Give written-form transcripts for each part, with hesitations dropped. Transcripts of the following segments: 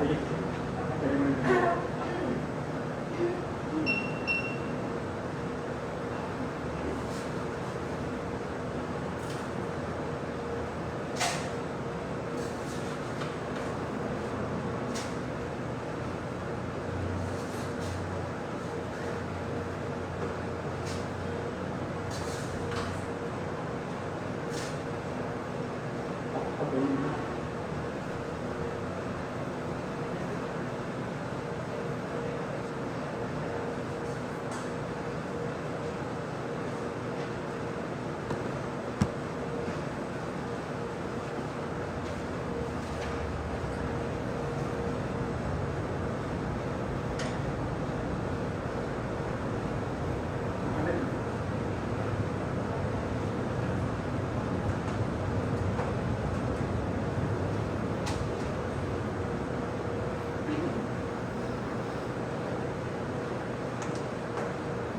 coffee.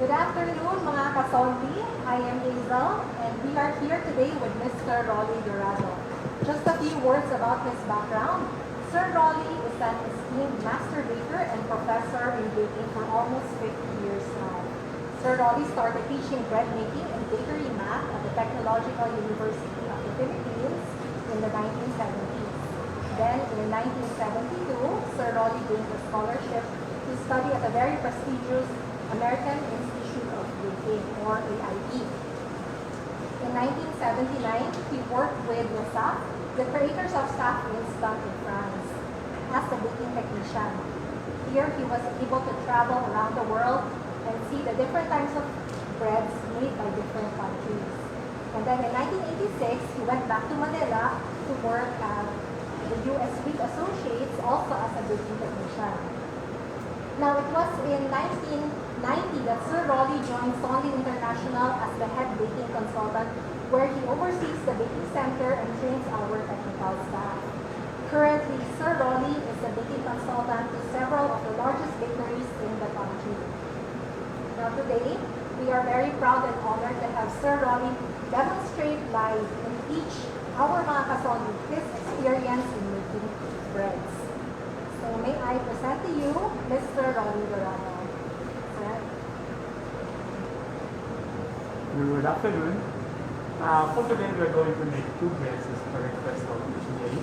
Good afternoon, mga kasonti. I am Hazel, and we are here today with Mr. Rolly Dorado. Just a few words about his background. Sir Rolly is an esteemed master baker and professor in baking for almost 50 years now. Sir Rolly started teaching bread making and bakery math at the Technological University of the Philippines in the 1970s. Then, in 1972, Sir Rolly gained a scholarship to study at the very prestigious American Institute of Baking, or AIB. In 1979, he worked with Lesaf, the creators of Staff Instant in France, as a baking technician. Here, he was able to travel around the world and see the different types of breads made by different countries. And then in 1986, he went back to Manila to work at the U.S. Wheat Associates, also as a baking technician. Now, it was in 1990 that Sir Rolly joined Sonly International as the head baking consultant, where he oversees the baking center and trains our technical staff. Currently, Sir Rolly is the baking consultant to several of the largest bakeries in the country. Now today, we are very proud and honored to have Sir Rolly demonstrate live and teach our mga kasonli his experience in making breads. So may I present to you Mr. Rolly Dorado. Sir? Good afternoon. For today, we're going to make two breads as per request of today.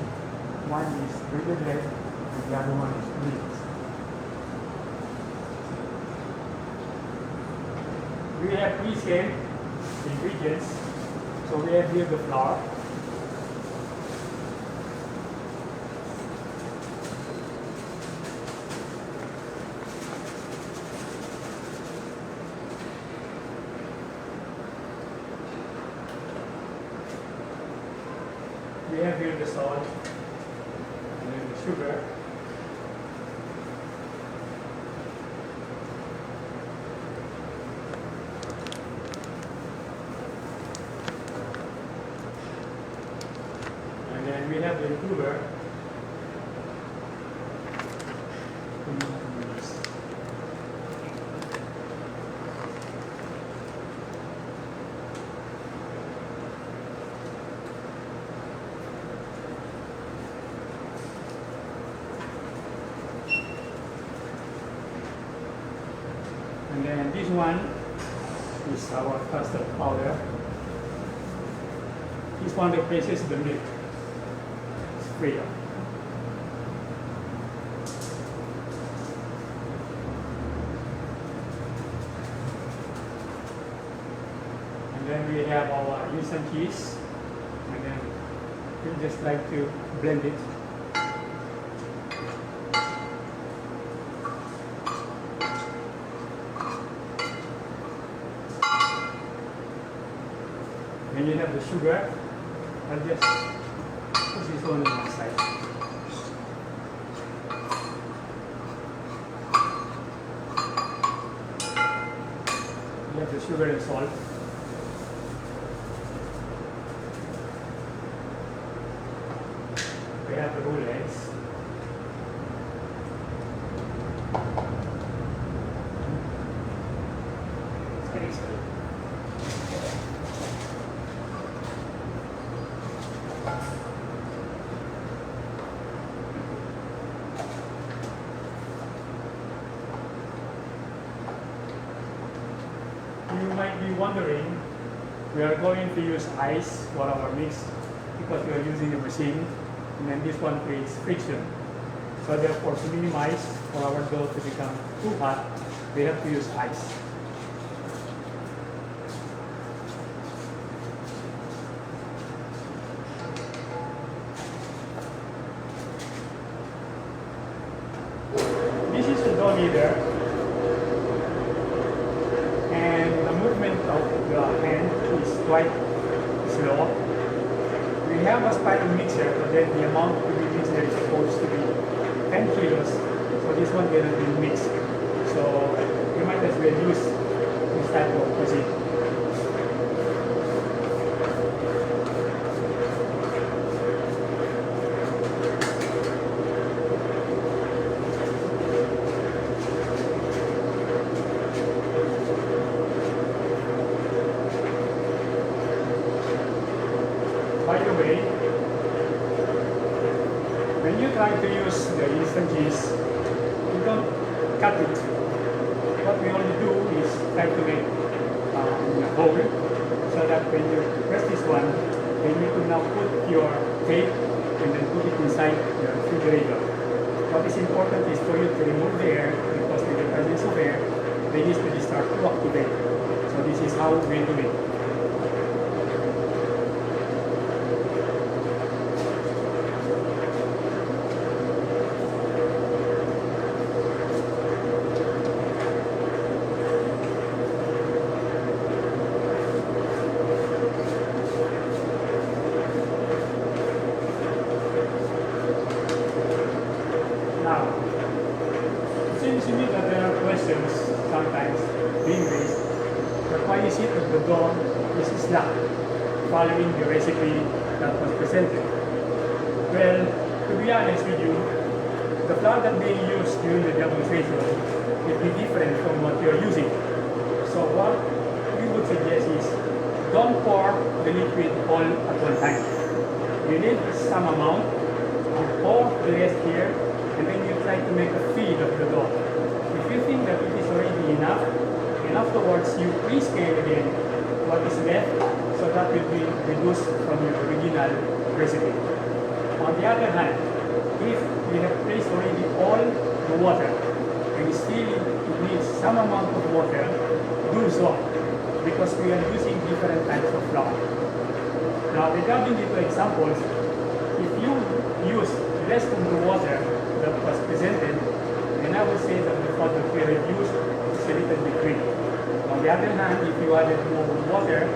One is breaded bread, and the other one is wheat. We have pre-scaled ingredients. So we have here the flour. We have here the salt and then the sugar. And then we have the improver. And then this one is our custard powder. This one replaces the milk spray. And then we have our instant cheese. And then we just like to blend it. Then you have the sugar. I'll just put this one on one side. You have the sugar and salt. We have the whole eggs. It's very easy. be wondering, we are going to use ice for our mix because we are using a machine, and then this one creates friction. So therefore, to minimize for our dough to become too hot, we have to use ice. This is the dough kneader, and the movement of the hand is quite slow. We have a spiral mixer, but then the amount to be mixed there is supposed to be 10 kilos, so this one cannot be mixed. So you might as well use this type of machine. By the way, when you try to use the instant cheese, you don't cut it. What we only do is try to make in a bowl, so that when you press this one, then you can now put your tape and then put it inside the refrigerator. What is important is for you to remove the air, because with the presence of air, the yeast will start to activate. So this is how we do it. Now, it seems to me that there are questions sometimes being raised, but why is it that the dough is slack following the recipe that was presented? Well, to be honest with you, the flour that they use during the demonstration will be different from what you're using. So what we would suggest is, don't pour the liquid all at one time. You need some amount, you pour the rest here, and then you try to make a feed of the dough. If you think that it is already enough, and afterwards you pre-scale again what is left, so that will be reduced from your original recipe. On the other hand, if you have placed already all the water, and still it needs some amount of water, do so, because we are using different types of flour. Now, regarding the two examples, if you use less than the water that was presented, then I would say that the fat that we reduced is a little bit weak. On the other hand, if you added more water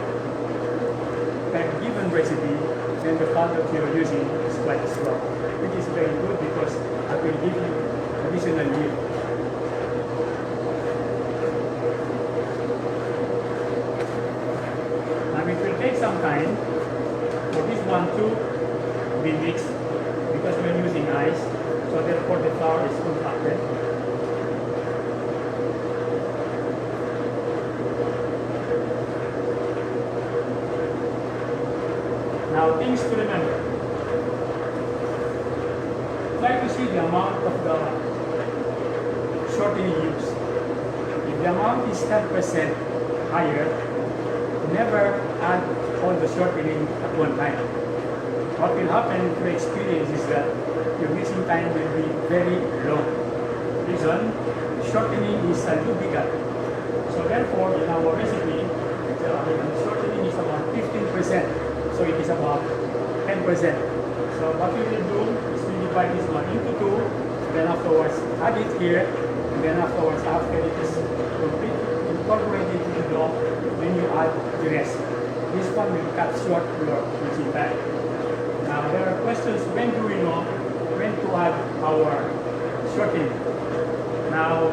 per given recipe, then the fat that you're using is quite strong, which is very good because it will give you additional yield. Now it will take some time for this one to be mixed because we're using ice, so therefore the flour is compacted. Now things to remember. Try to see the amount of the shortening used. If the amount is 10% higher, never add all the shortening at one time. What will happen through experience is that your mixing time will be very long. Reason, shortening is a lubricant. So therefore, in our recipe, the shortening is about 15%. So it is about 10%. So what we will do is we divide this one into two, then afterwards add it here, and then afterwards after it is completely incorporated into the dough, then you add the rest. This one will cut short your mixing time. Now there are questions, when do we know when to add our shortening? Now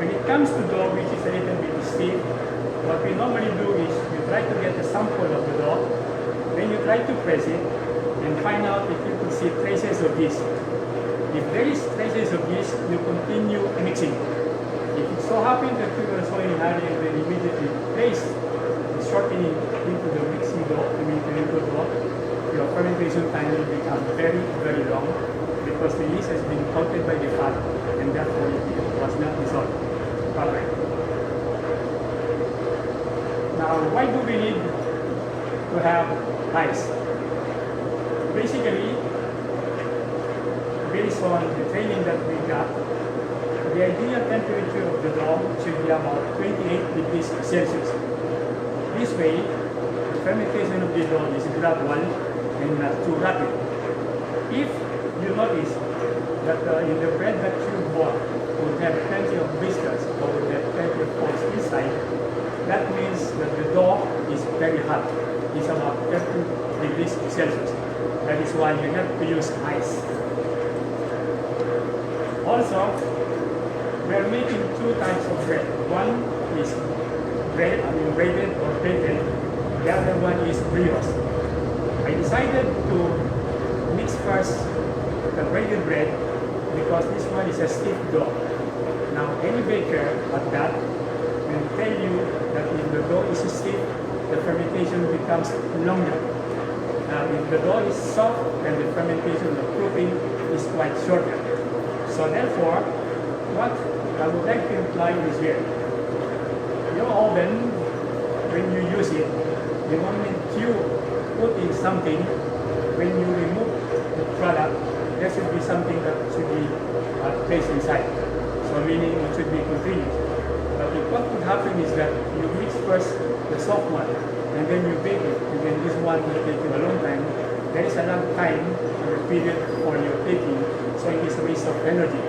when it comes to dough which is a little bit stiff, what we normally do is you try to get a sample of the dough, then you try to press it and find out if you could see traces of yeast. If there is traces of yeast, you continue mixing. If it so happens that you are so in a hurry and then immediately place the shortening into the mixing dough, into the dough, your fermentation time will become very, very long because the yeast has been coated by the fat and therefore it was not dissolved properly. Why do we need to have ice? Basically, based on the training that we got, the ideal temperature of the dough should be about 28 degrees Celsius. This way, the fermentation of the dough is gradual and not too rapid. If you notice that in the bread that you bought would have plenty of blisters or would have plenty of holes inside, that means that the dough is very hot. It's about 30 degrees Celsius. That is why you have to use ice. Also, we are making two types of bread. One is braided or baked. The other one is brioche. I decided to mix first the braided bread because this one is a stiff dough. Now, any baker at that will tell you that if the dough is stiff, the fermentation becomes longer. If the dough is soft, then the fermentation, the proofing is quite shorter. So therefore, what I would like to imply is here. Your oven, when you use it, the moment you put in something, when you remove the product, there should be something that should be placed inside. So meaning it should be continuous. But if what would happen is that you mix first the soft one, and then you bake it, and then this one will take you a long time. There is a long time or a period for your baking, so it is a waste of energy.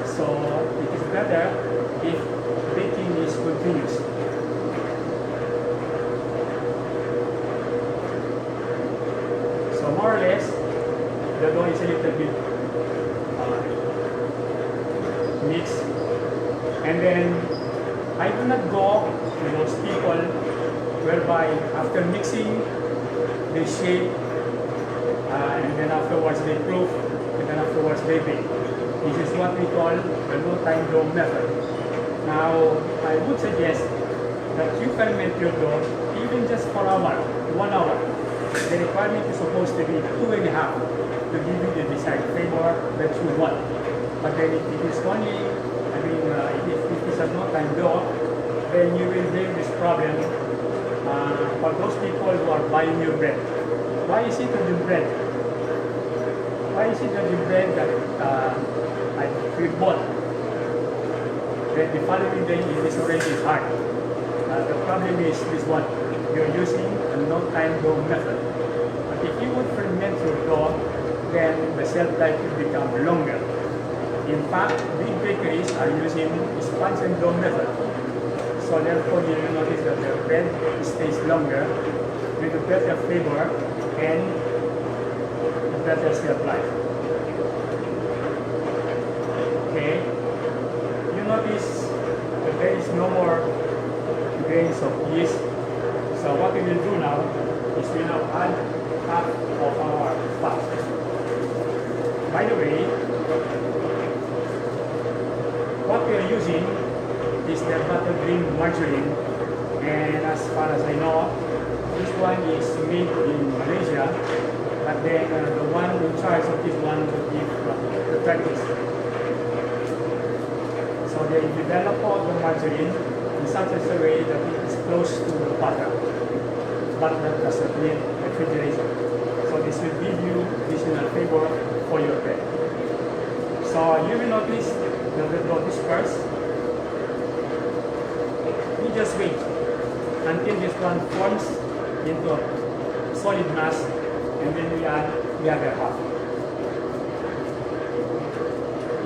So it is better if baking is continuous. So more or less, the dough is a little bit mixed. And then I do not go to those people whereby after mixing they shape and then afterwards they proof and then afterwards they bake. This is what we call the no time dough method. Now I would suggest that you ferment your dough even just for 1 hour. The requirement is supposed to be 2.5 to give you the desired flavor that you want. But then if it is only, if it is a no time dough, then you will have this problem for those people who are buying your bread. Why is it that the bread? Why is it that the bread that we bought, then the following day it is already hard? The problem is this one. You're using a no-time dough method. But if you would ferment your dough, then the shelf life will become longer. In fact, big bakeries are using sponge and dough method. So therefore, you will notice that the bread stays longer with a better flavor and a better shelf life. Okay, you notice that there is no more grains of yeast. So what we will do now is we now add half of our fat. By the way, what we are using is the buttercream margarine, and as far as I know, this one is made in Malaysia, but then the one in charge of this one would be the Turkish. So they develop all the margarine in such a way that it is close to the butter, but that doesn't need refrigeration. So this will give you additional flavor for your bread. So you will notice that the dough disperse. You just wait until this one forms into a solid mass, and then we add the other half.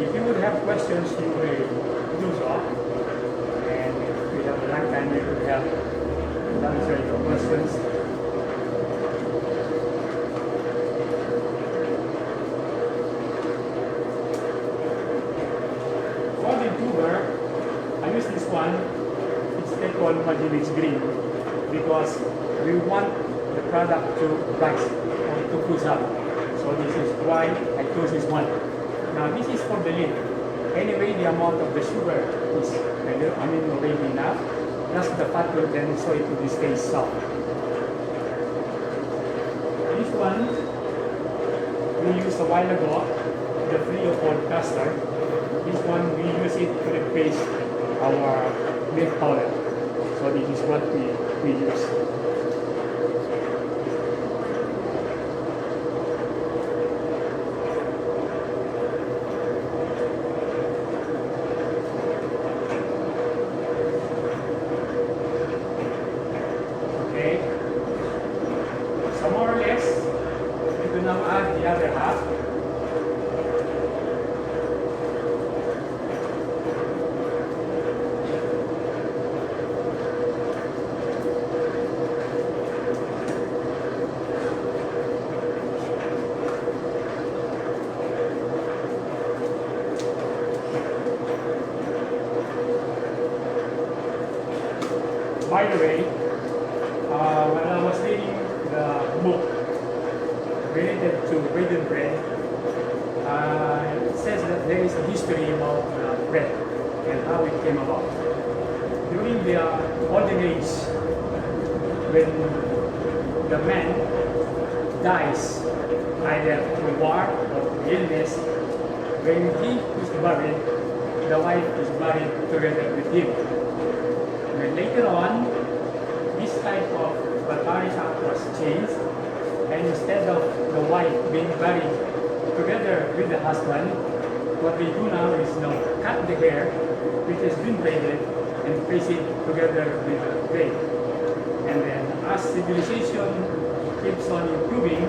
If you would have questions, you may do so, and if we have a long time, we could have answer your questions. For the tuber, I use this one. It's called Magimix Green because we want the product to rise or to push up. So this is why I chose this one. Now this is for the lid. Anyway, the amount of the sugar is already enough. Plus the fat will then so it will stay soft. This one we used a while ago, the free of all custard. This one we use it to replace our milk powder. So this is what we videos. Okay. So more or less, we do now add the other half. By the way, when I was reading the book related to bread and bread, it says that there is a history about bread and how it came about. During the olden age, when the man dies either through war or illness, when he is buried, the wife is buried together with him. And later on, this type of barbaric act was changed, and instead of the wife being buried together with the husband, what they do now is cut the hair, which has been braided, and place it together with the grave. And then as civilization keeps on improving,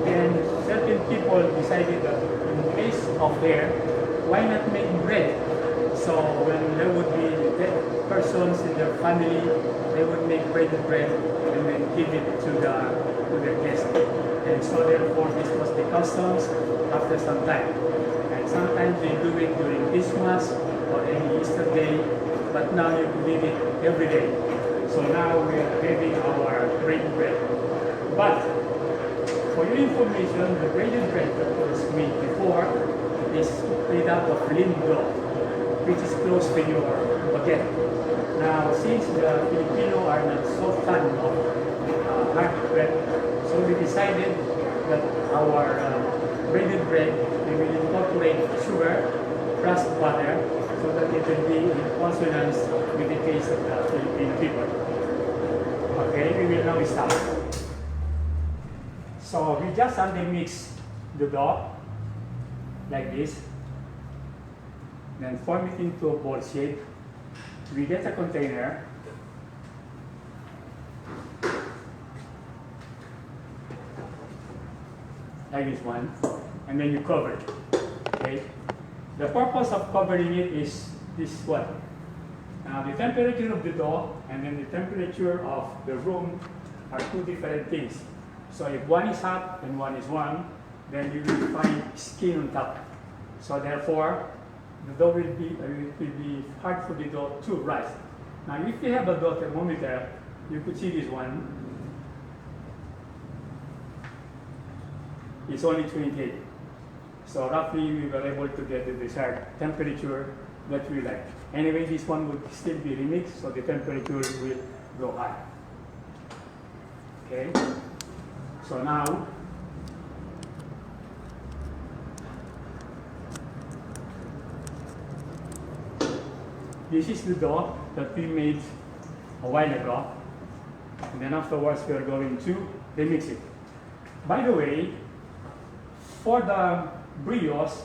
then certain people decided that in place of hair, why not make bread? So when there would be dead persons in their family, they would make braided bread and then give it to their guests. And so therefore this was the customs after some time. And sometimes they do it during Christmas or any Easter day, but now you can leave it every day. So now we are having our braided bread. But for your information, the braided bread that was made before is made out of lean dough, which is close to your baguette. Now, since the Filipino are not so fond of hard bread, so we decided that our braided bread, we will incorporate sugar plus butter so that it will be in consonance with the taste of the Filipino people. Okay, we will now start. So we just mix the dough like this. Then form it into a ball shape. We get a container. Like this one. And then you cover it. Okay? The purpose of covering it is this one. Now the temperature of the dough and then the temperature of the room are two different things. So if one is hot and one is warm, then you will find skin on top. So therefore, the dough will be hard for the dough to rise. Now, if you have a dough thermometer, you could see this one. It's only 28. So roughly, we were able to get the desired temperature that we like. Anyway, this one would still be remixed, so the temperature will go high. Okay. So now, this is the dough that we made a while ago, and then afterwards we are going to remix it. By the way, for the brioche,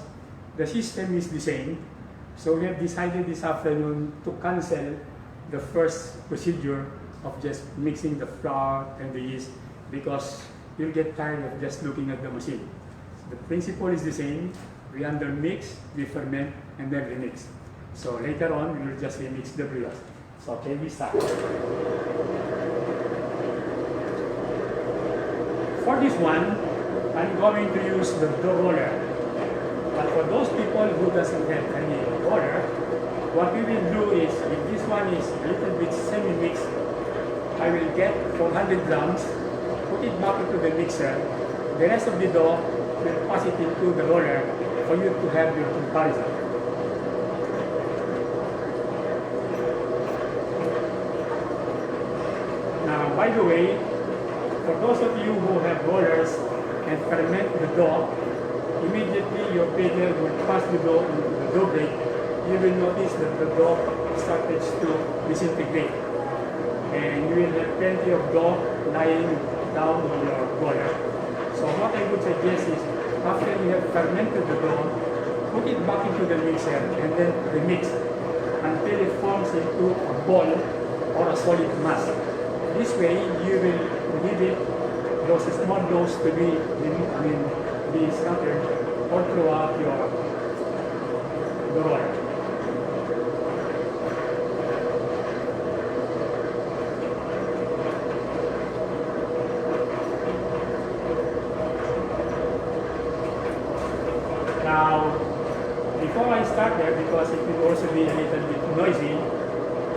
the system is the same, so we have decided this afternoon to cancel the first procedure of just mixing the flour and the yeast, because you'll get tired of just looking at the machine. The principle is the same. We undermix, we ferment, and then remix. So later on, we will just remix the brioche. So okay, we start. For this one, I'm going to use the dough roller. But for those people who doesn't have any roller, what we will do is, if this one is a little bit semi-mixed, I will get 400 grams, put it back into the mixer. The rest of the dough will pass it into the roller for you to have your comparison. Now, by the way, for those of you who have rollers and ferment the dough, immediately your paddle will pass the dough into the dough break. You will notice that the dough starts to disintegrate. and you will have plenty of dough lying down on your roller. So what I would suggest is, after you have fermented the dough, put it back into the mixer and then remix until it forms into a ball or a solid mass. This way, you will leave it those small doughs to be scattered all throughout your roller. Now, before I start there, because it will also be a little bit noisy,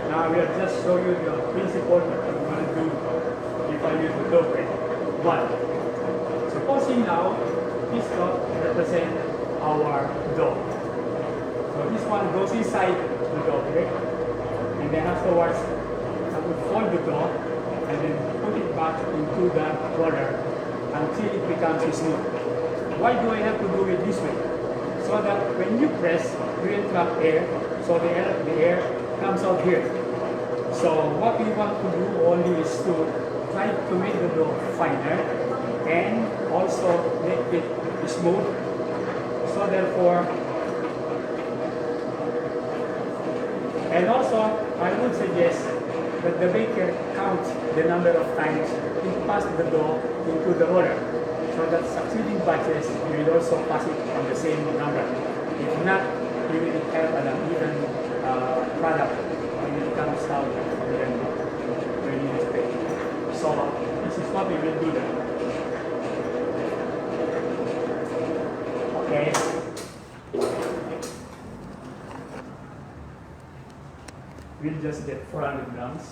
now I will just show you the principle that I'm going to do if I use the dough bread. One, supposing now this dot represents our dough. So this one goes inside the dough bread, and then afterwards I will fold the dough and then put it back into the roller until it becomes smooth. Why do I have to do it this way? So that when you press, you will trap air, so the air comes out here. So what we want to do only is to try to make the dough finer and also make it smooth. So therefore, and also I would suggest that the baker counts the number of times he passes the dough into the roller, so that succeeding batches you will also pass it on the same number. If not, you will have an uneven product when it comes out when you expect. So this is what we will do then. Okay. We'll just get 400 grams.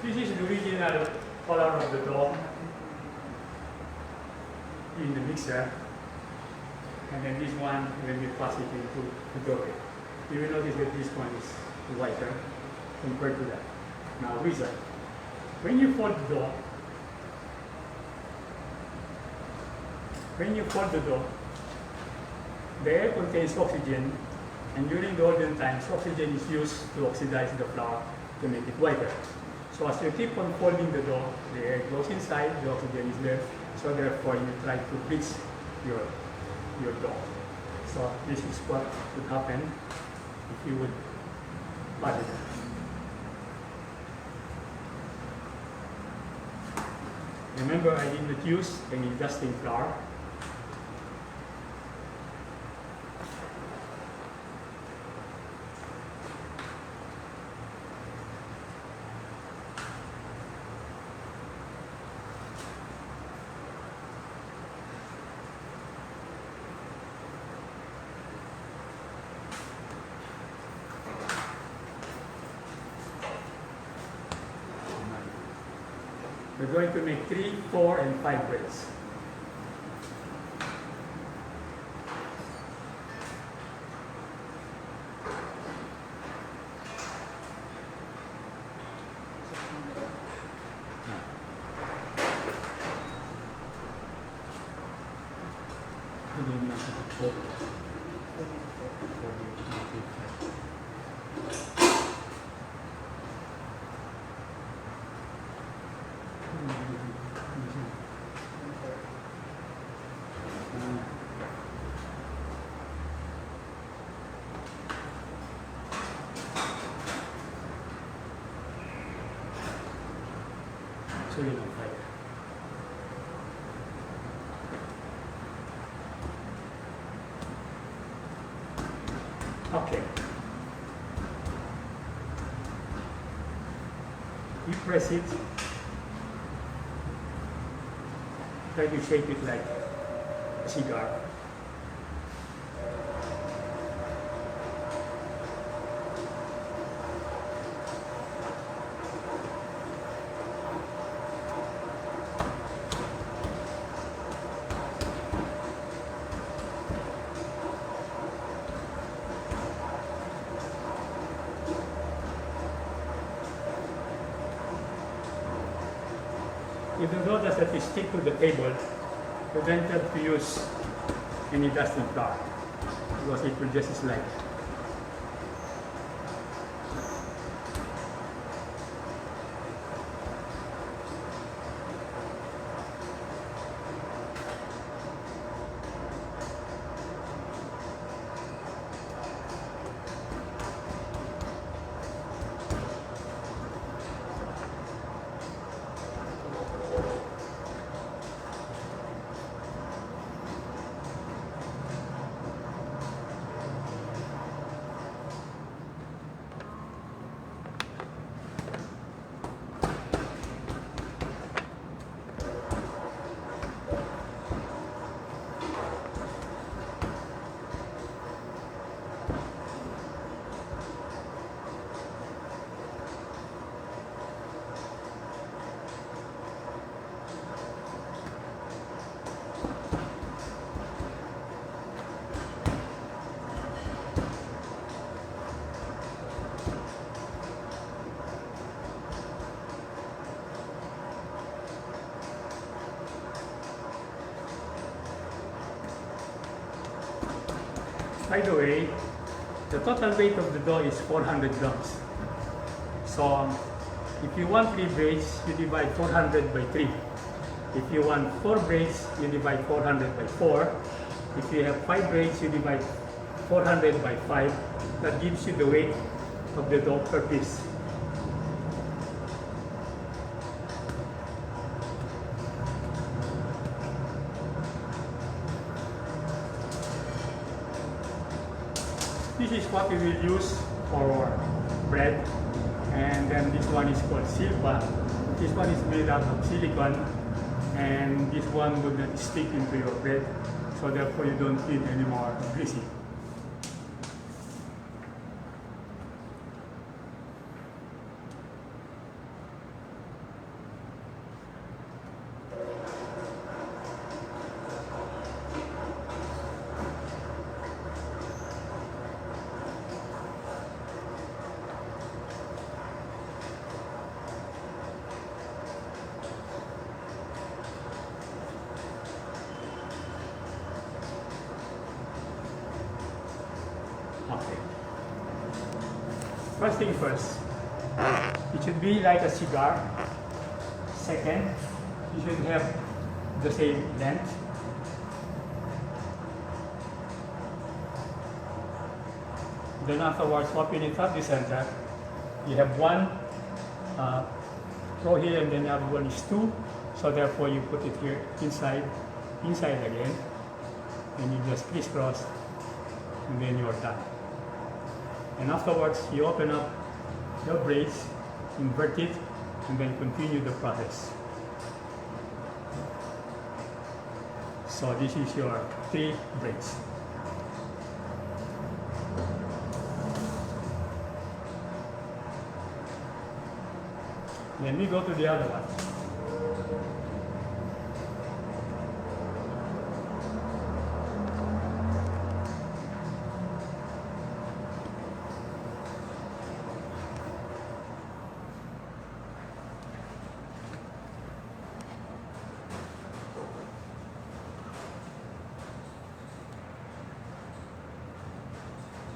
This is the original color of the dough in the mixer, and then this one when we pass it into the dough. You will notice that this one is whiter compared to that. Now wizard, when you fold the dough, The air contains oxygen, and during the olden times, oxygen is used to oxidize the flour to make it whiter. So as you keep on folding the dough, the air goes inside, the oxygen is there, so therefore you try to bleach your dough. So this is what would happen if you would pat it. Remember, I did not use any dusting flour. We're going to make 3, 4, and 5 braids. So you know, okay. You press it. Try to shape it like a cigar. If you notice that you stick to the table, you don't have to use any dusting flour because it will just slide. By the way, the total weight of the dough is 400 grams. So if you want 3 braids, you divide 400 by 3. If you want 4 braids, you divide 400 by 4. If you have 5 braids, you divide 400 by 5. That gives you the weight of the dough per piece. This is what we will use for bread, and then this one is called silva. This one is made out of silicone, and this one would not stick into your bread, so therefore you don't need any more greasy. first thing first, it should be like a cigar. Second, you should have the same length. Then afterwards, open it up the center. You have one row here, and then the other one is two. So therefore, you put it here inside again, and you just crisscross, and then you're done. And afterwards, you open up the braids, invert it, and then continue the process. So this is your 3 braids. Then we go to the other one.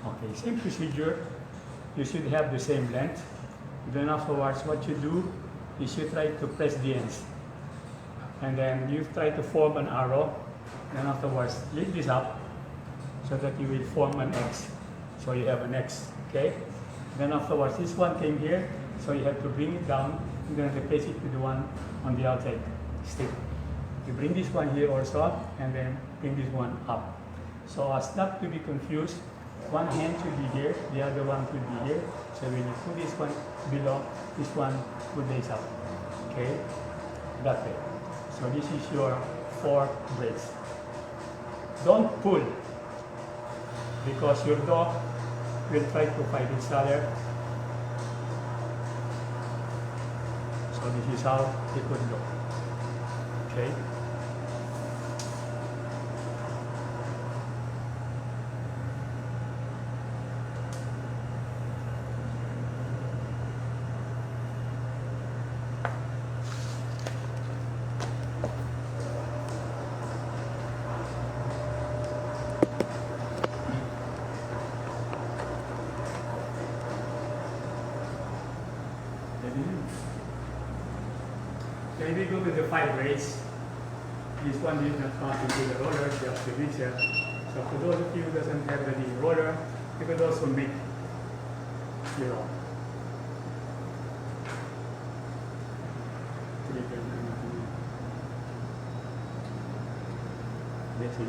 Okay, same procedure. You should have the same length. Then afterwards, what you do is you try to press the ends. And then you try to form an arrow. Then afterwards, lift this up so that you will form an X. So you have an X, okay? Then afterwards, this one came here, so you have to bring it down and then replace it with the one on the outside stick. You bring this one here also, and then bring this one up. So as not to be confused, one hand should be here, the other one should be here. So when you put this one below, this one would lace up. Okay? That way. So this is your 4 braids. Don't pull, because your dog will try to fight each other. So this is how it would look. Okay? Then we go to the 5 braids. This one did not pass into the roller, just the mixer. So for those of you who doesn't have the roller, you could also make your own. Let's see.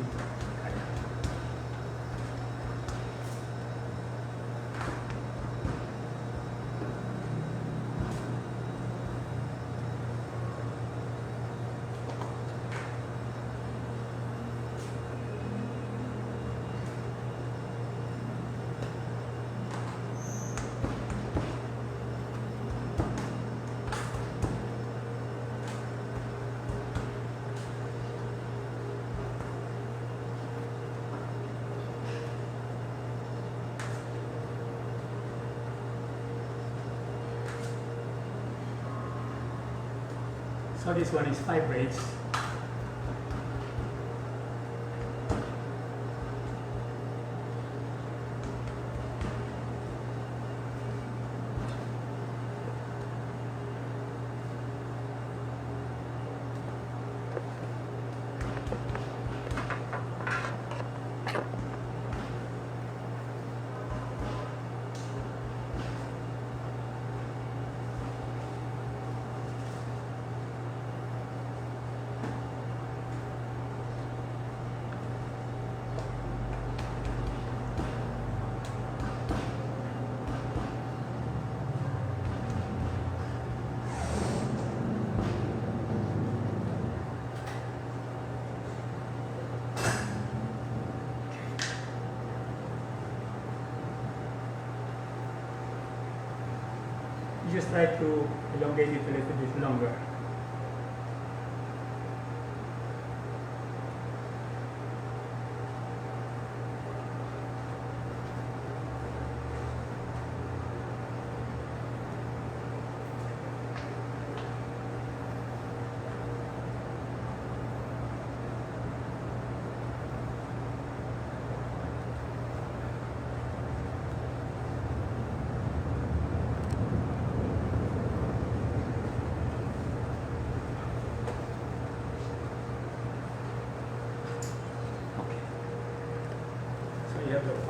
So this one is 5 braids. You just try to elongate it a little bit longer.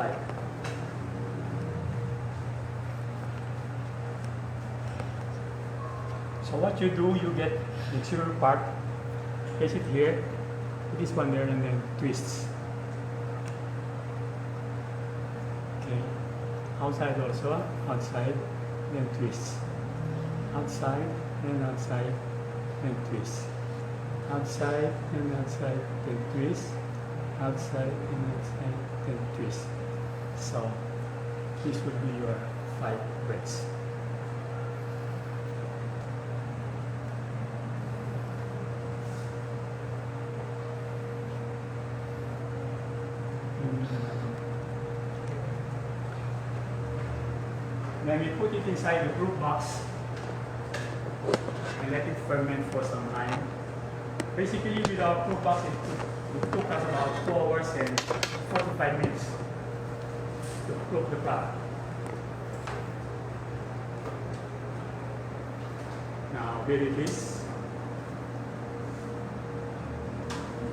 5. So what you do, you get the exterior part, place it here, put this one there, and then twists. Okay. Outside also, outside, then twists. Outside, then outside, then twist. Outside and outside, then twist. Outside and outside, then twist. So this would be your 5 braids. Then we put it inside the proof box and let it ferment for some time. Basically, with our proof box, it took us about 2 hours and 45 minutes to cook the product. Now, here it is.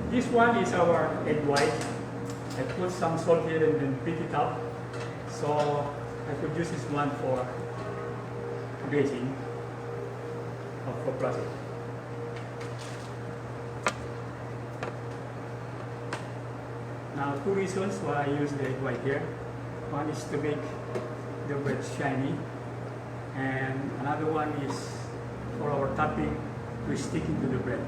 This one is our egg white. I put some salt here and then beat it up. So I could use this one for glazing or for processing. Now, 2 reasons why I use the egg white here. One is to make the bread shiny, and another one is for our topping to stick into the bread.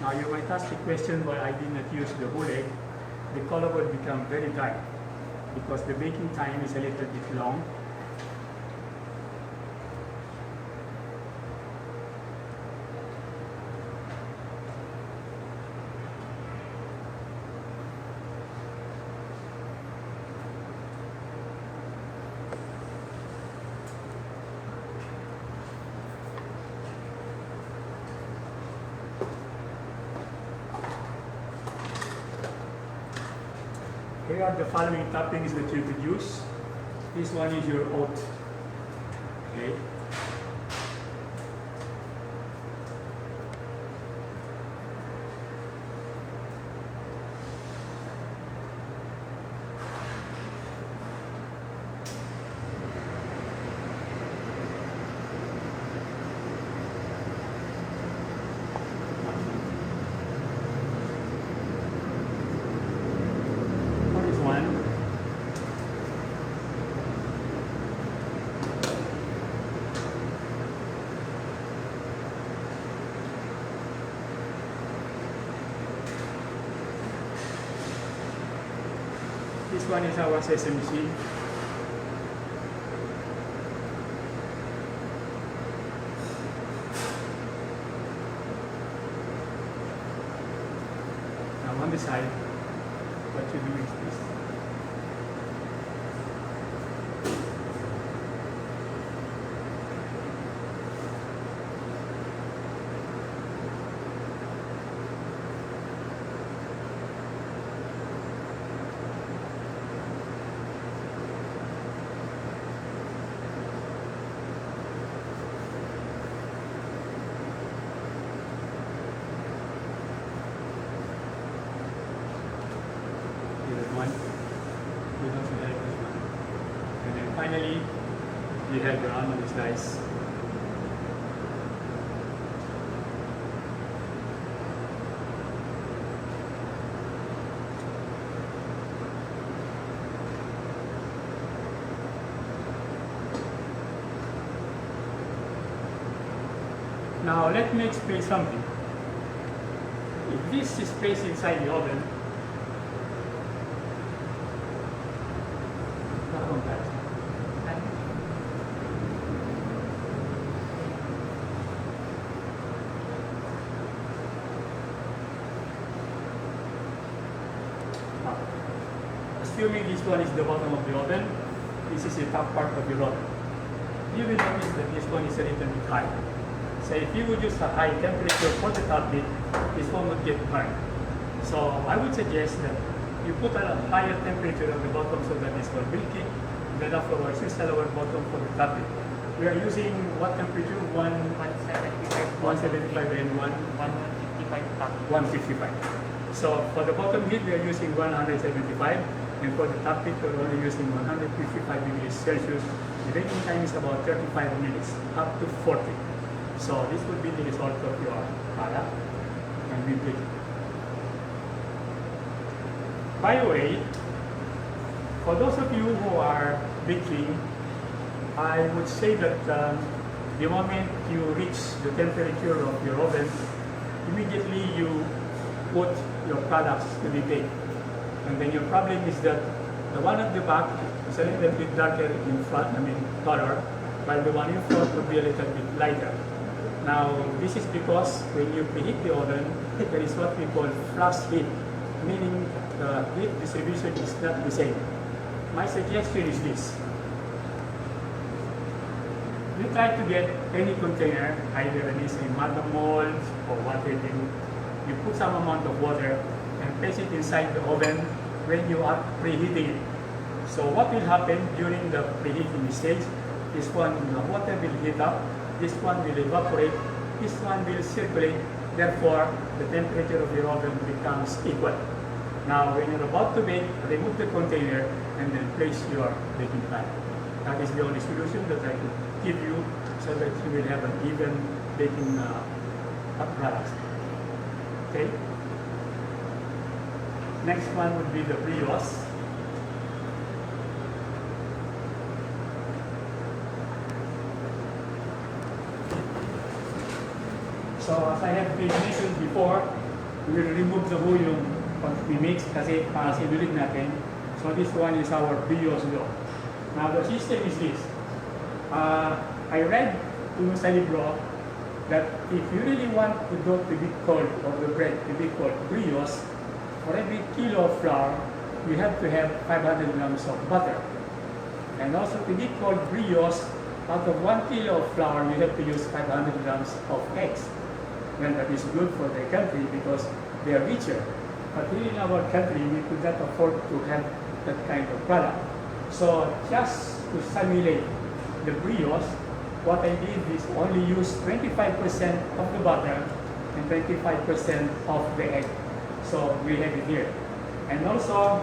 Now you might ask the question why I did not use the whole egg. The color will become very dark because the baking time is a little bit long. Here are the following toppings that you could use. This one is your oat. Okay. This one is our sesame seed. Now on the side, what you do is this. And then finally, you have your almond slice. Now let me explain something. If this is placed inside the oven, assuming this one is the bottom of the oven, this is the top part of your oven. You will notice that this one is a little bit high. So if you would use a high temperature for the top bit, this one would get burned. So I would suggest that you put a higher temperature on the bottom so that this one will keep. Then afterwards, you set our bottom for the top bit. We are using what temperature? 175 and 155 top. 155. So for the bottom heat, we are using 175, and for the top heat, we're only using 155 degrees Celsius. The baking time is about 35 minutes, up to 40. So this would be the result of your product, and we bake it. By the way, for those of you who are baking, I would say that the moment you reach the temperature of your oven, immediately you put your products to be baked. And then your problem is that the one at the back is a little bit darker in front, color, while the one in front would be a little bit lighter. Now, this is because when you preheat the oven, there is what we call flash heat, meaning the heat distribution is not the same. My suggestion is this. You try to get any container, either it is a metal mold or what have you. You put some amount of water and place it inside the oven when you are preheating it. So what will happen during the preheating stage is when the water will heat up, this one will evaporate, this one will circulate, therefore the temperature of your oven becomes equal. Now when you're about to bake, remove the container and then place your baking pan. That is the only solution that I could give you so that you will have an even baking product. Okay? Next one would be the brioche. So as I have mentioned before, we will remove the whole yung mix kasi para sinulit natin. So this one is our brioche dough. Now the system is this. I read sa libro that if you really want the dough to be called or the bread to be called brioche, for every kilo of flour, you have to have 500 grams of butter. And also to be called brioche, out of 1 kilo of flour, you have to use 500 grams of eggs. Well, that is good for the country because they are richer. But here in our country, we could not afford to have that kind of product. So just to simulate the brioche, what I did is only use 25% of the butter and 25% of the egg. So we have it here. And also,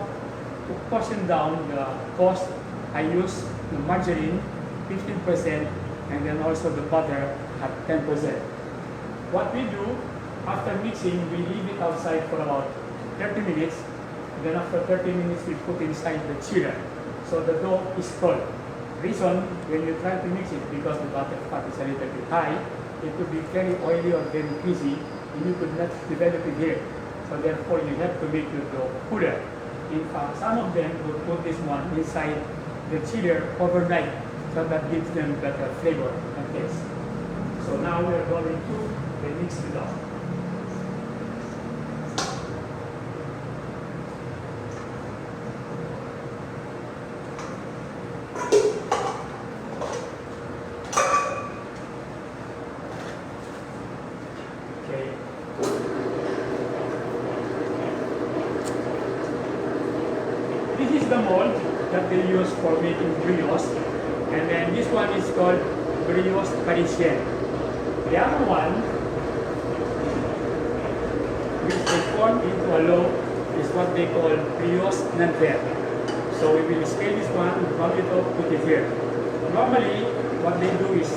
to cushion down the cost, I use the margarine 15% and then also the butter at 10%. What we do, after mixing, we leave it outside for about 30 minutes. Then after 30 minutes, we put inside the chiller. So the dough is cold. Reason, when you try to mix it, because the butter fat is a little bit high, it could be very oily or very greasy, and you could not develop it here. So therefore, you have to make your dough cooler. In fact, some of them would put this one inside the chiller overnight, so that gives them better flavor and taste. So now we are going to mix the dough. This is the mold that they use for making brioche, and then this one is called brioche parisienne. The other one, which they form into a loaf, is what they call brioche nanterre. So we will scale this one, round it up, put it here. Normally, what they do is,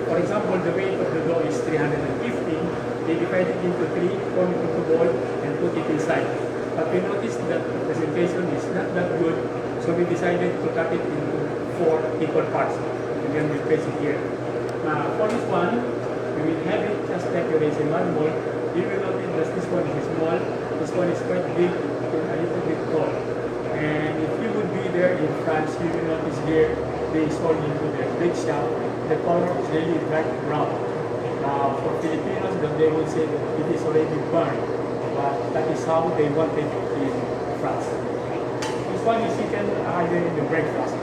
for example, the weight of the dough is 350. They divide it into 3, form it into a ball, and put it inside. But we noticed that the presentation is not that good, so we decided to cut it into 4 equal parts. And then we place it here. Now, for this one, we will have it just like there is a mud mold. You will notice that this one is small, this one is quite big, and a little bit tall. And if you would be there in France, you will notice here, they sold into the big shop, the color is really dark brown. Now, for Filipinos, they would say that it is already burned, but that is how they want it in France. This one is eaten either in the breakfast.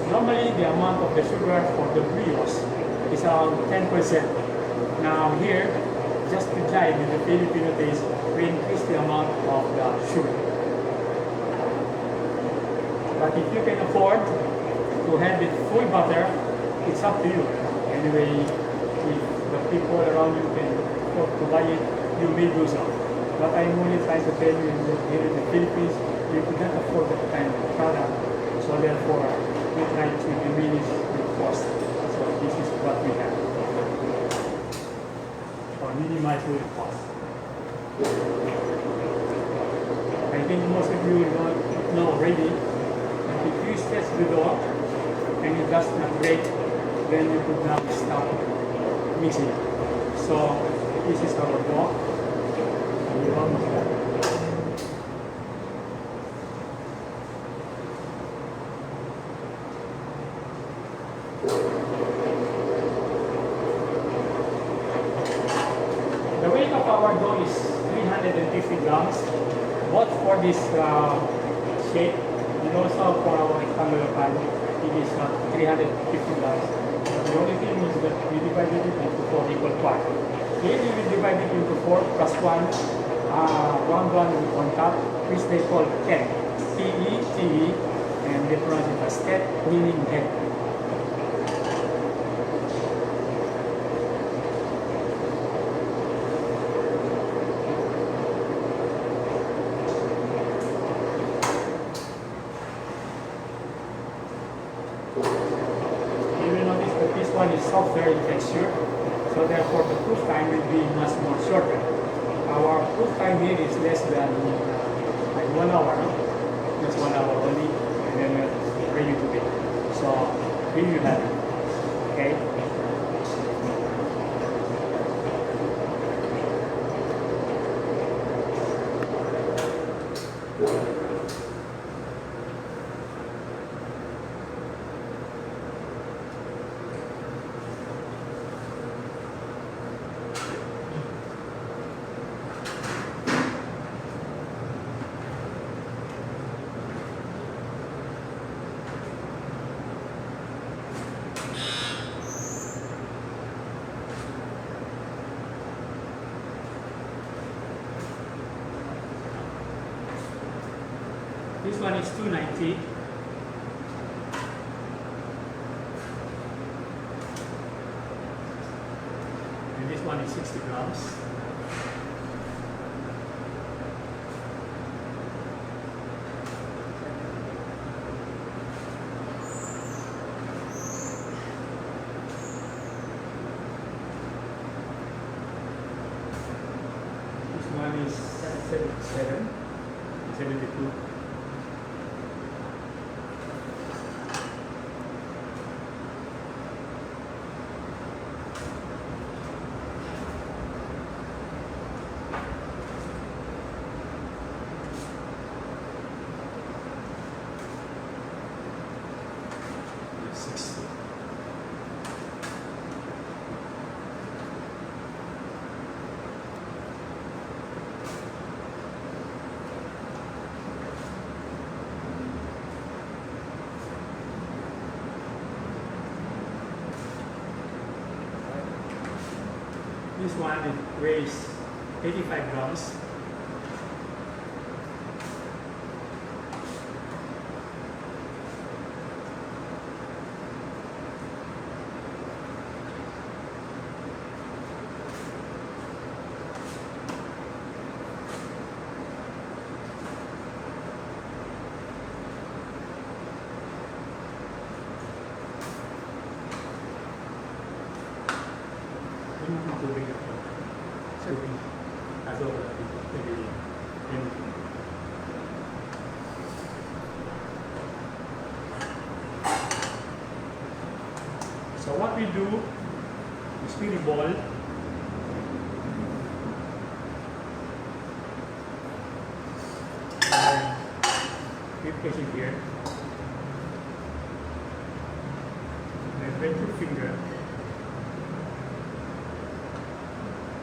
Normally, the amount of the sugar for the brioche is around 10%. Now here, just to jive with the Filipino taste, we increase the amount of the sugar. But if you can afford to have it full butter, it's up to you. Anyway, if the people around you can afford to buy it, you may do so. What I'm only trying to tell you is that here in the Philippines, we could not afford that kind of product. So therefore, we try to diminish the cost. So this is what we have. Or minimize the cost. I think most of you don't know already that if you stretch the door and it does not break, then you could now stop mixing. So this is our door. We almost done. The weight of our dough is 350 grams, both for this shape and also for our rectangular pan. It is 350 grams. The only thing is that we divided it into 4 equal parts. Here we will divide it into 4 plus 1, round one on top, which they call Ken. T-E-T-E, and they pronounce it as Tet, meaning head. One is softer in texture, so therefore the proof time will be much more shorter. Our proof time here is less than like 1 hour, just 1 hour only, and then we're ready to bake. So here you have it. Okay. This one is 290. And this one is 60 grams. This one is 77, 72. This one it weighs 85 grams. So what we do is we revolve and we place it here and bend your finger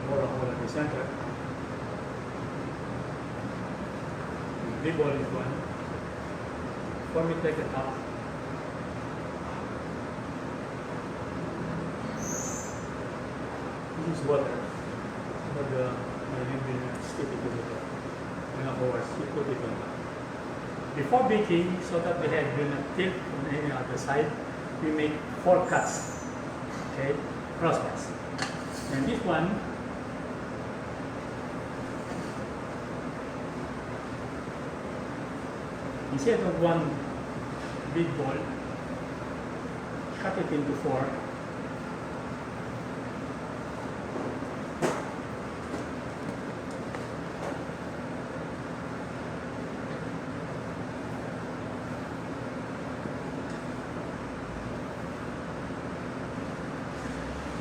more a hole at the center. Revolve this one, form it like a top. Use water for the stick it to the top. And afterwards, you put it on top. Before baking, so that the head will not tilt on any other side, we make 4 cuts, okay, cross cuts. And this one, instead of one big ball, cut it into 4.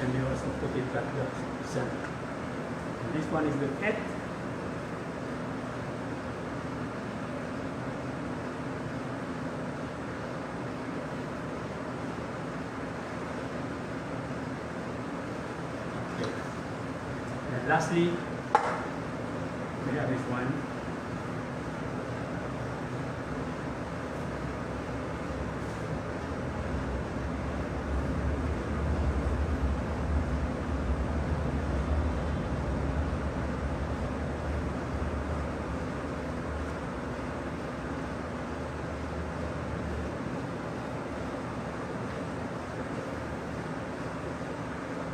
And you also put it at the center. And this one is the head. Okay. And lastly, we have this one.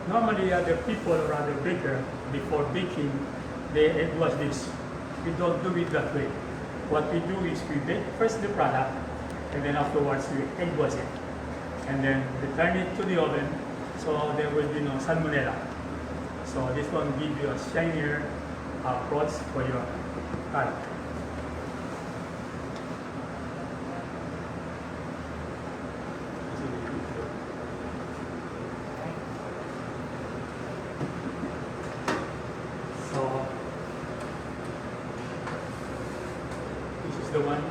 Normally, other people or other baker, before baking, they egg wash this. We don't do it that way. What we do is we bake first the product, and then afterwards we egg wash it. And then return it to the oven, so there will be no salmonella. So this one gives you a shinier approach for your product. So this is the one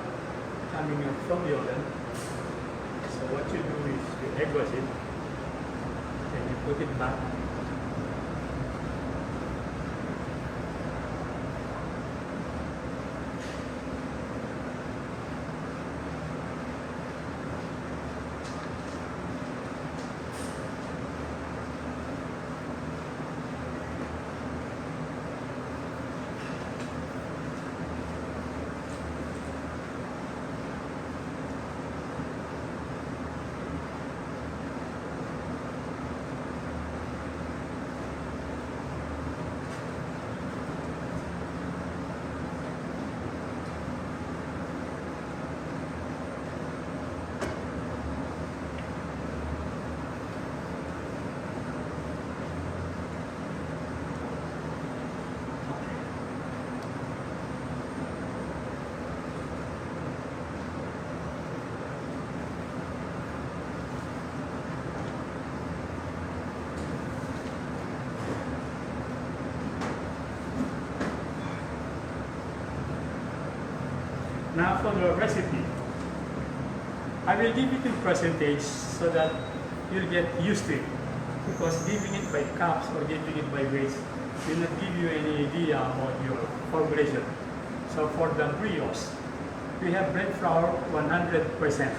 coming up from the oven. So what you do is you egg wash it, and you put it back. Now for the recipe, I will give it in percentage so that you'll get used to it. Because giving it by cups or giving it by weights will not give you any idea about your formulation. So for the brioche, we have bread flour 100%.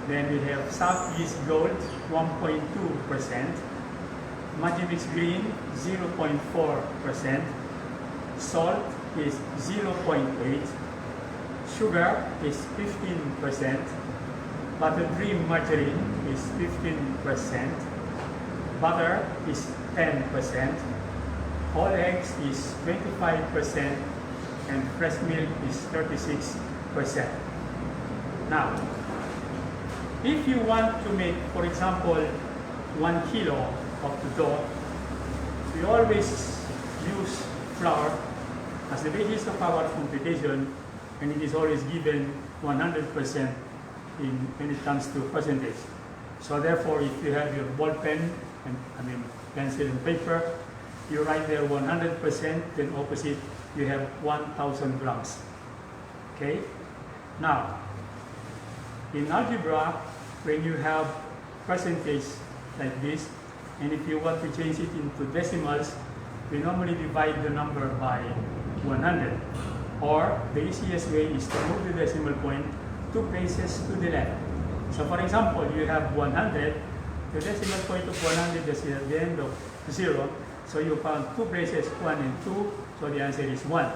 Then we have Southeast Gold 1.2%, Magimix Green 0.4%, salt is 0.8%, sugar is 15%, Butter Dream margarine is 15%, butter is 10%, whole eggs is 25%, and fresh milk is 36%. Now, if you want to make, for example, 1 kilo of the dough, we always use flour as the basis of our computation, and it is always given 100% when it comes to percentage. So therefore, if you have your ball pen and pencil and paper, you write there 100%, then opposite you have 1,000 grams. Okay? Now, in algebra, when you have percentage like this, and if you want to change it into decimals, we normally divide the number by 100. Or the easiest way is to move the decimal point 2 places to the left. So for example, you have 100, the decimal point of 100 is at the end of 0, so you found 2 places, 1 and 2, so the answer is 1.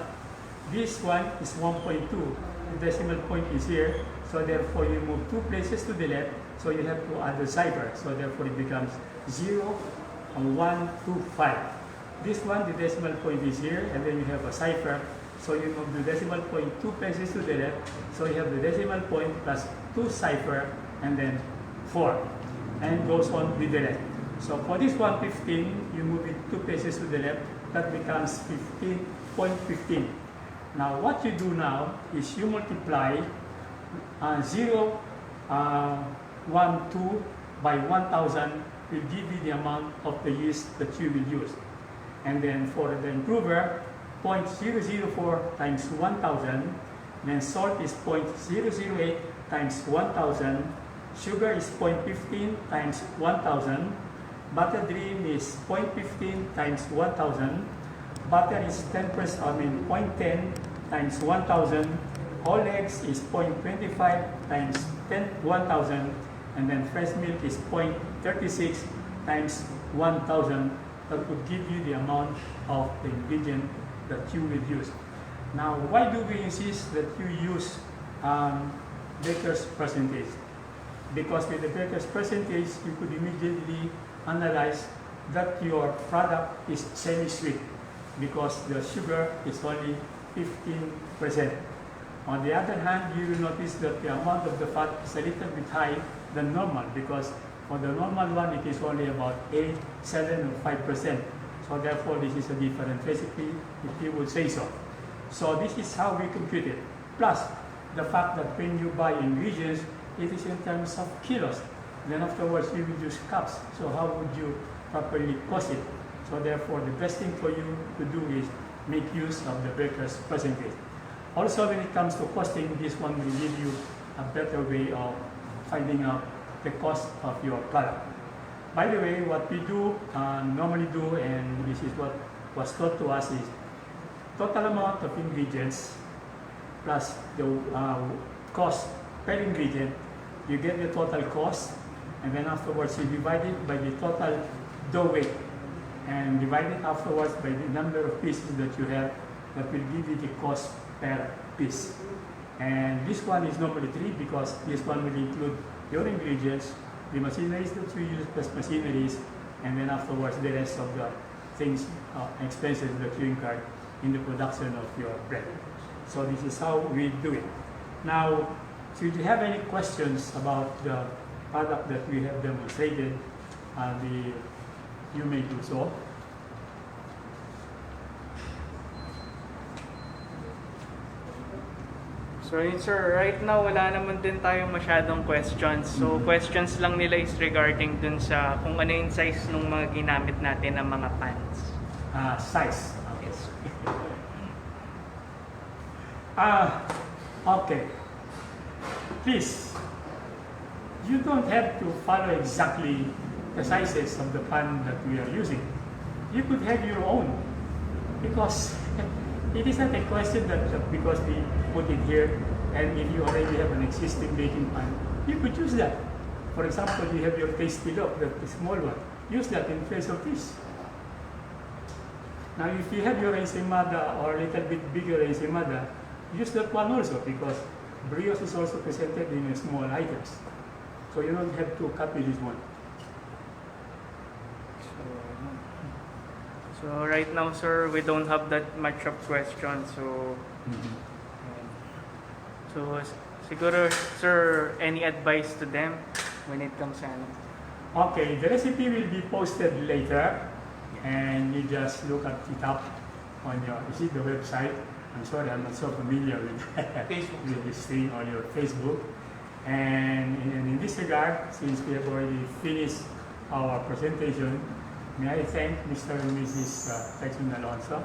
This one is 1.2, the decimal point is here, so therefore you move 2 places to the left, so you have to add the cipher, so therefore it becomes 0 and 1, 2, 5. This one, the decimal point is here, and then you have a cipher, So you move the decimal point 2 places to the left. So you have the decimal point plus 2 cipher and then 4. And goes on with the left. So for this 115, you move it 2 places to the left. That becomes 15.15. Now what you do now is you multiply 0, 1, 2 by 1000 will give you the amount of the yeast that you will use. And then for the improver, 0.004 times 1000, then salt is 0.008 times 1000, sugar is 0.15 times 1000, butter dream is 0.15 times 1000, butter is 0.10 times 1000, whole eggs is 0.25 times 1000, and then fresh milk is 0.36 times 1000. That would give you the amount of the ingredient that you will use. Now, why do we insist that you use baker's percentage? Because with the baker's percentage, you could immediately analyze that your product is semi-sweet because the sugar is only 15%. On the other hand, you will notice that the amount of the fat is a little bit high than normal because for the normal one, it is only about 8, 7, or 5%. So therefore, this is a different recipe, if you would say so. So this is how we compute it. Plus, the fact that when you buy ingredients, it is in terms of kilos. Then afterwards, you will use cups. So how would you properly cost it? So therefore, the best thing for you to do is make use of the baker's percentage. Also, when it comes to costing, this one will give you a better way of finding out the cost of your product. By the way, what we do, normally do, and this is what was taught to us, is total amount of ingredients plus the cost per ingredient. You get the total cost, and then afterwards you divide it by the total dough weight, and divide it afterwards by the number of pieces that you have. That will give you the cost per piece. And this one is normally 3 because this one will include your ingredients, the machineries that you use plus machineries, and then afterwards the rest of the things, expenses that you incur in the production of your bread. So this is how we do it. Now, should you have any questions about the product that we have demonstrated, you may do so. So yun sir, right now wala naman din tayong masyadong questions. So questions lang nila is regarding dun sa kung ano yung size ng mga ginamit natin ng mga pans. Size. Yes. Okay. Please, you don't have to follow exactly the sizes of the pan that we are using. You could have your own because it isn't a question that because we put it here and if you already have an existing baking pan, you could use that. For example, you have your tasty loaf, the small one. Use that in place of this. Now, if you have your ensaymada or a little bit bigger ensaymada, use that one also because brioche is also presented in small items. So you don't have to copy this one. So right now sir, we don't have that much of questions. So so siguro sir, any advice to them when it comes to Okay, the recipe will be posted later and you just look at it up on your, is it the website? I'm sorry, I'm not so familiar with Facebook. With this thing on your Facebook. And in this regard, since we have already finished our presentation, may I thank Mr. and Mrs. Texan Alonso,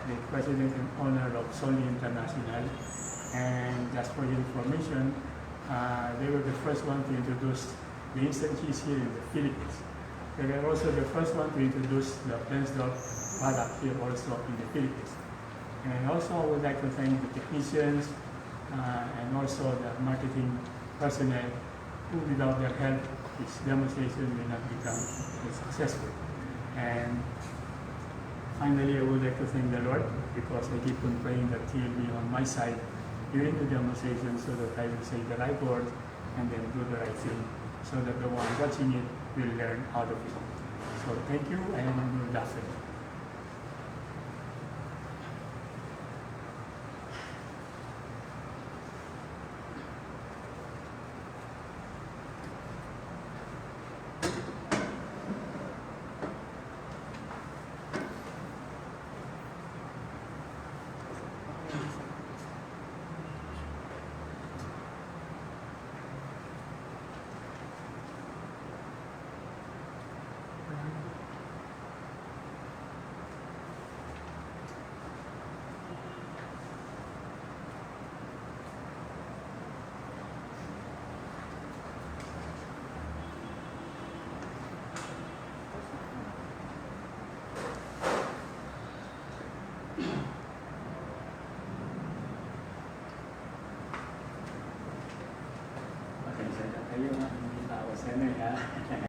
the President and owner of Sony International. And just for your information, they were the first one to introduce the instant cheese here in the Philippines. They were also the first one to introduce the Blensdorf product here also in the Philippines. And also I would like to thank the technicians and also the marketing personnel who without their help this demonstration will not become successful. And finally I would like to thank the Lord because I keep on praying that He will be on my side during the demonstration so that I will say the right word and then do the right thing so that the one watching it will learn out of it. So thank you and good afternoon.